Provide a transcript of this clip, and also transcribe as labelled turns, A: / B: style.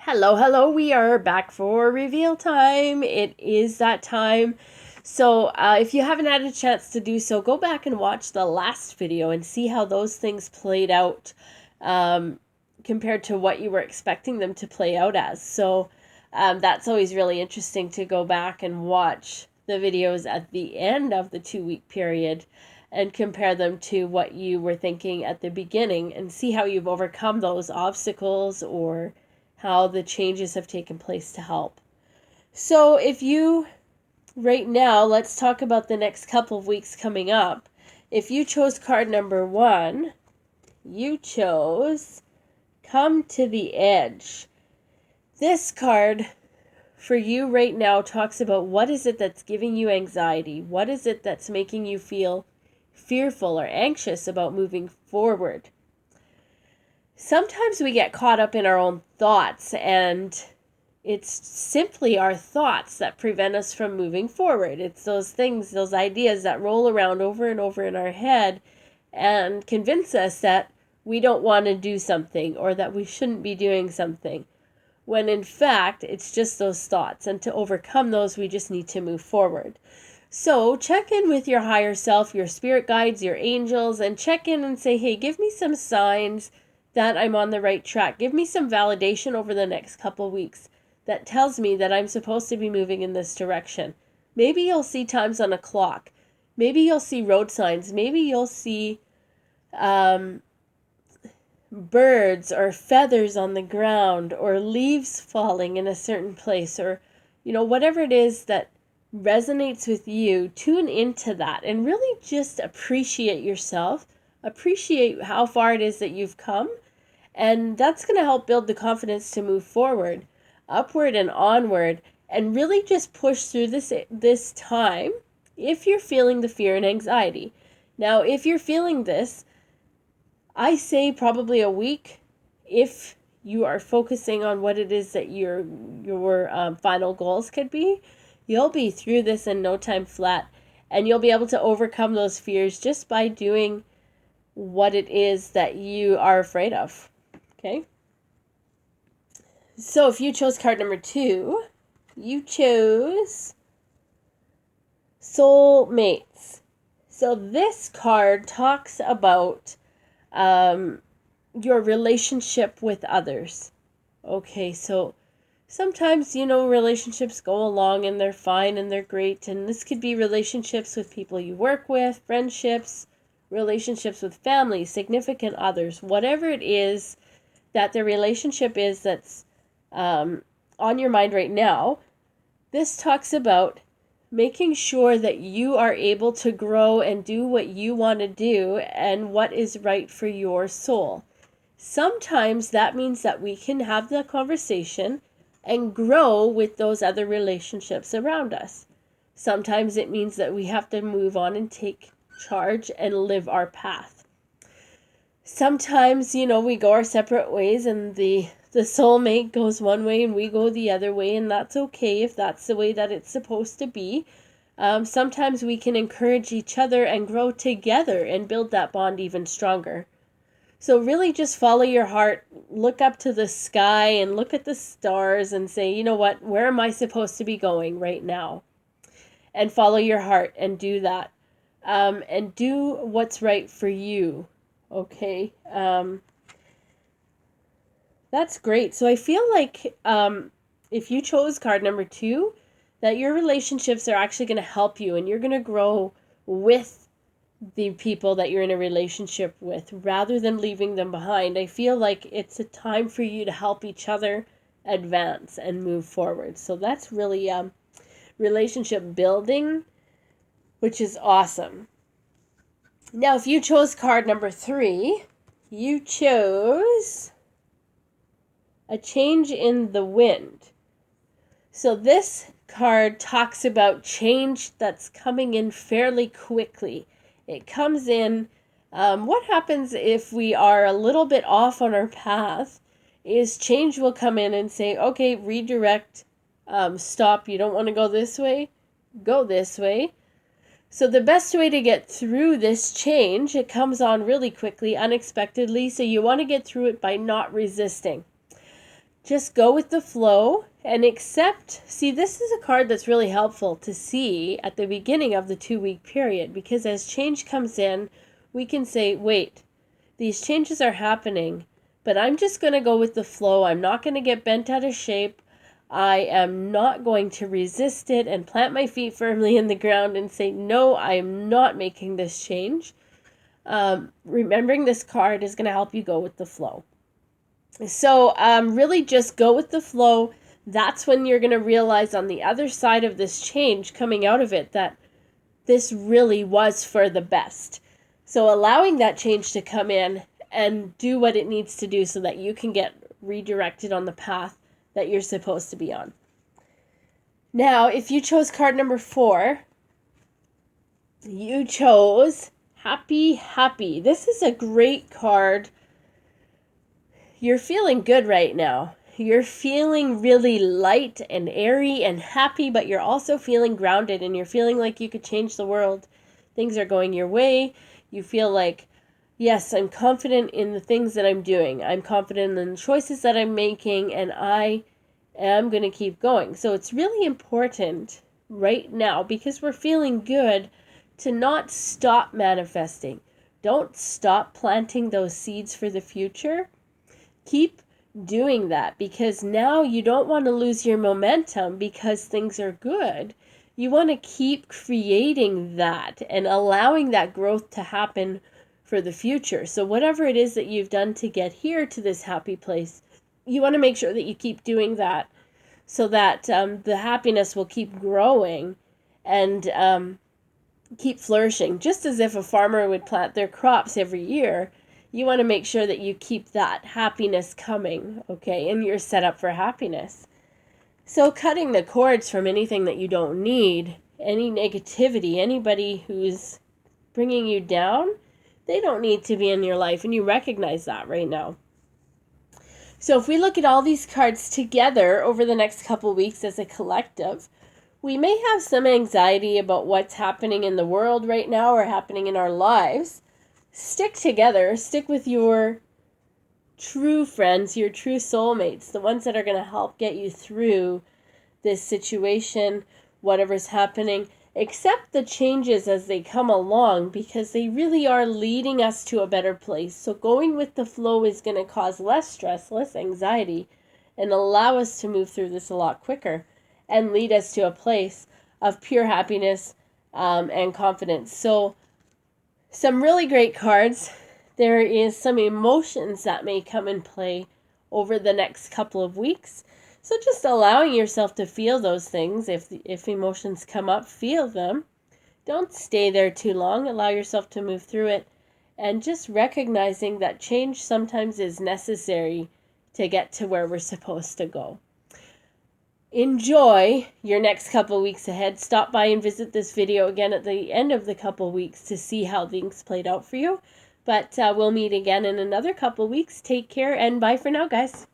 A: Hello. We are back for reveal time. It is that time. So, if you haven't had a chance to do so, go back and watch the last video and see how those things played out compared to what you were expecting them to play out as. So, that's always really interesting to go back and watch the videos at the end of the 2 week period and compare them to what you were thinking at the beginning and see how you've overcome those obstacles or how the changes have taken place to help. So if you, right now, let's talk about the next couple of weeks coming up. If you chose card number 1, you chose Come to the Edge. This card for you right now talks about what is it that's giving you anxiety? What is it that's making you feel fearful or anxious about moving forward? Sometimes we get caught up in our own thoughts, and it's simply our thoughts that prevent us from moving forward. It's those things, those ideas that roll around over and over in our head and convince us that we don't want to do something or that we shouldn't be doing something, when in fact it's just those thoughts, and to overcome those we just need to move forward. So check in with your higher self, your spirit guides, your angels, and check in and say, hey, give me some signs that I'm on the right track. Give me some validation over the next couple weeks that tells me that I'm supposed to be moving in this direction. Maybe you'll see times on a clock. Maybe you'll see road signs. Maybe you'll see birds or feathers on the ground or leaves falling in a certain place, or whatever it is that resonates with you. Tune into that and really just appreciate yourself, appreciate how far it is that you've come, and that's going to help build the confidence to move forward, upward and onward, and really just push through this time if you're feeling the fear and anxiety. Now, if you're feeling this, I say probably a week. If you are focusing on what it is that your final goals could be, you'll be through this in no time flat, and you'll be able to overcome those fears just by doing what it is that you are afraid of. Okay? So if you chose card number 2, you chose Soulmates. So this card talks about your relationship with others. Okay, so sometimes, relationships go along and they're fine and they're great. And this could be relationships with people you work with, friendships, relationships with family, significant others, whatever it is that the relationship is that's on your mind right now. This talks about making sure that you are able to grow and do what you want to do and what is right for your soul. Sometimes that means that we can have the conversation and grow with those other relationships around us. Sometimes it means that we have to move on and take charge and live our path. Sometimes, we go our separate ways, and the soulmate goes one way and we go the other way, and that's okay if that's the way that it's supposed to be. Sometimes we can encourage each other and grow together and build that bond even stronger. So really just follow your heart, look up to the sky and look at the stars and say, you know what, where am I supposed to be going right now? And follow your heart and do that. And do what's right for you. Okay? That's great. So I feel like if you chose card number 2, that your relationships are actually going to help you and you're going to grow with the people that you're in a relationship with rather than leaving them behind. I feel like it's a time for you to help each other advance and move forward. So that's really relationship building, which is awesome. Now, if you chose card number 3, you chose A Change in the Wind. So this card talks about change that's coming in fairly quickly. It comes in, what happens if we are a little bit off on our path is change will come in and say, okay, redirect, stop, you don't want to go this way, go this way. So the best way to get through this change, it comes on really quickly, unexpectedly, so you want to get through it by not resisting. just go with the flow and accept. See, this is a card that's really helpful to see at the beginning of the 2-week period, because as change comes in, we can say, wait, these changes are happening, but I'm just going to go with the flow. I'm not going to get bent out of shape. I am not going to resist it and plant my feet firmly in the ground and say, no, I am not making this change. Remembering this card is going to help you go with the flow. So really just go with the flow. That's when you're going to realize on the other side of this change coming out of it that this really was for the best. So allowing that change to come in and do what it needs to do so that you can get redirected on the path that you're supposed to be on. Now, if you chose card number 4, you chose Happy, Happy. This is a great card. You're feeling good right now. You're feeling really light and airy and happy, but you're also feeling grounded and you're feeling like you could change the world. Things are going your way. You feel like, yes, I'm confident in the things that I'm doing. I'm confident in the choices that I'm making, and I am going to keep going. So it's really important right now, because we're feeling good, to not stop manifesting. Don't stop planting those seeds for the future. Keep doing that, because now you don't want to lose your momentum because things are good. You want to keep creating that and allowing that growth to happen for the future. So whatever it is that you've done to get here to this happy place, you want to make sure that you keep doing that so that the happiness will keep growing and keep flourishing. Just as if a farmer would plant their crops every year, you want to make sure that you keep that happiness coming, okay? And you're set up for happiness. So cutting the cords from anything that you don't need, any negativity, anybody who's bringing you down, they don't need to be in your life, and you recognize that right now. So if we look at all these cards together over the next couple weeks as a collective, we may have some anxiety about what's happening in the world right now or happening in our lives. Stick together. Stick with your true friends, your true soulmates, the ones that are going to help get you through this situation, whatever's happening. Accept the changes as they come along, because they really are leading us to a better place. So going with the flow is going to cause less stress, less anxiety, and allow us to move through this a lot quicker and lead us to a place of pure happiness and confidence. So some really great cards. There is some emotions that may come in play over the next couple of weeks. So just allowing yourself to feel those things. If emotions come up, feel them. Don't stay there too long. Allow yourself to move through it. And just recognizing that change sometimes is necessary to get to where we're supposed to go. Enjoy your next couple weeks ahead. Stop by and visit this video again at the end of the couple weeks to see how things played out for you. But we'll meet again in another couple weeks. Take care and bye for now, guys.